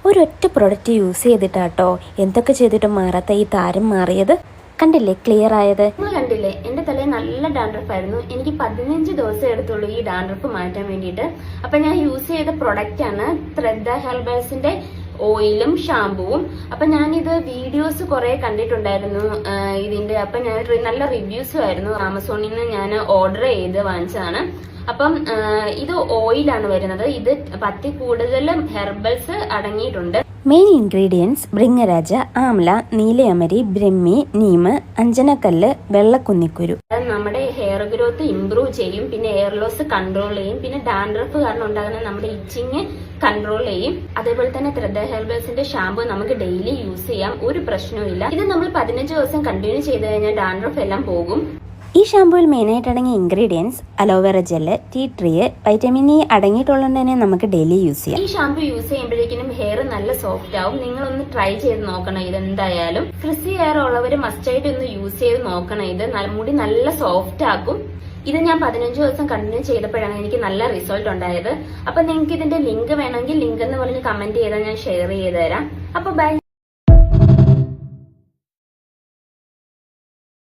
ഒരൊറ്റ product use ചെയ്തിട്ടാട്ടോ എന്തൊക്കെ ചെയ്തിട്ടും മാറാത്ത ഈ താരം മാറിയത്. കണ്ടില്ലേ ക്ലിയർ ആയത്? നിങ്ങൾ കണ്ടില്ലേ, എന്റെ തലയിൽ നല്ല ഡാൻഡ്രഫ് ആയിരുന്നു. എനിക്ക് 15 ദിവസം എടുത്തുള്ളൂ ഈ ഡാൻഡ്രഫ് മാറ്റാൻ വേണ്ടിയിട്ട്. അപ്പൊ ഞാൻ യൂസ് ചെയ്ത പ്രൊഡക്റ്റ് ആണ് ത്രെഡ് ഹെർബൽസിന്റെ ഓയിലും ഷാമ്പുവും. അപ്പൊ ഞാനിത് വീഡിയോസ് കുറെ കണ്ടിട്ടുണ്ടായിരുന്നു ഇതിന്റെ. അപ്പൊ ഞാൻ നല്ല റിവ്യൂസും ആയിരുന്നു. ആമസോണിൽ നിന്ന് ഞാൻ ഓർഡർ ചെയ്ത് വാങ്ങിച്ചതാണ്. അപ്പം ഇത് ഓയിലാണ് വരുന്നത്. ഇത് 10 കൂടുതലും ഹെർബൽസ് അടങ്ങിയിട്ടുണ്ട്. മെയിൻ ഇൻഗ്രീഡിയൻസ് ഭൃംഗരാജ, ആംല, നീലയമരി, ബ്രഹ്മി, നീമ്, അഞ്ജനക്കല്ല്, വെള്ളക്കുന്നിക്കുരു. നമ്മുടെ ഹെയർ ഗ്രോത്ത് ഇംപ്രൂവ് ചെയ്യും, പിന്നെ ഹെയർ ലോസ് കൺട്രോൾ ചെയ്യും, പിന്നെ ഡാൻഡ്രഫ് കാരണം ഉണ്ടാകുന്ന നമ്മുടെ ഇച്ചിങ് കൺട്രോൾ ചെയ്യും. അതേപോലെ തന്നെ ത്രെഡ് ഹെർബൽസിന്റെ ഷാമ്പു നമുക്ക് ഡെയിലി യൂസ് ചെയ്യാം, ഒരു പ്രശ്നവും ഇല്ല. ഇത് നമ്മൾ 15 ദിവസം കണ്ടിന്യൂ ചെയ്ത് കഴിഞ്ഞാൽ ഡാൻഡ്രഫ് എല്ലാം പോകും. ഈ ഷാമ്പുവിൽ മെയിനായിട്ട് അടങ്ങിയ ingredients aloe vera gel, tea tree, vitamin E അടങ്ങിയിട്ടുള്ളത് തന്നെ നമുക്ക് ഡെയിലി യൂസ് ചെയ്യാം. ഈ ഷാമ്പു യൂസ് ചെയ്യുമ്പോഴേക്കും ഹെയർ നല്ല സോഫ്റ്റ് ആവും. നിങ്ങളൊന്ന് ട്രൈ ചെയ്ത് നോക്കണം. ഇതെന്തായാലും ഫ്രിസി ഹെയർ ഉള്ളവർ മസ്റ്റായിട്ട് ഒന്ന് യൂസ് ചെയ്ത് നോക്കണം. ഇത് മുടി നല്ല സോഫ്റ്റ് ആക്കും. ഇത് ഞാൻ 15 ദിവസം കണ്ടിന്യൂ ചെയ്തപ്പോഴാണ് എനിക്ക് നല്ല റിസൾട്ട് ഉണ്ടായത്. അപ്പൊ നിങ്ങൾക്ക് ഇതിന്റെ ലിങ്ക് വേണമെങ്കിൽ ലിങ്ക് എന്ന് പറഞ്ഞ് കമന്റ് ചെയ്താൽ ഞാൻ ഷെയർ ചെയ്ത് തരാം. അപ്പൊ ബൈ.